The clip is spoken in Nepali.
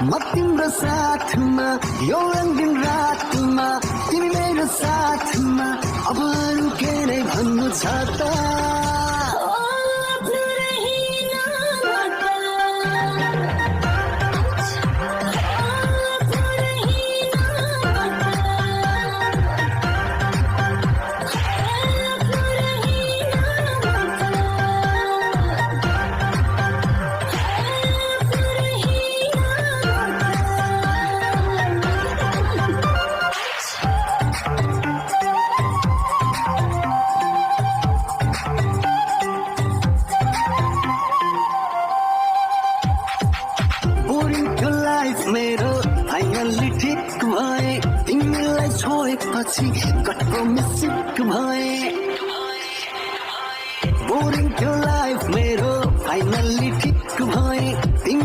म तिम्रो साथमा यो रङ्गिन रातमा तिमी मेरो साथमा अब अरू के नै भन्नु छ त मेरो फाइनल्ली ठिक भए तिमीलाई छोएपछि कटको मिसिक भए बोरिङ थियो लाइफ मेरो फाइनल्ली ठिक भए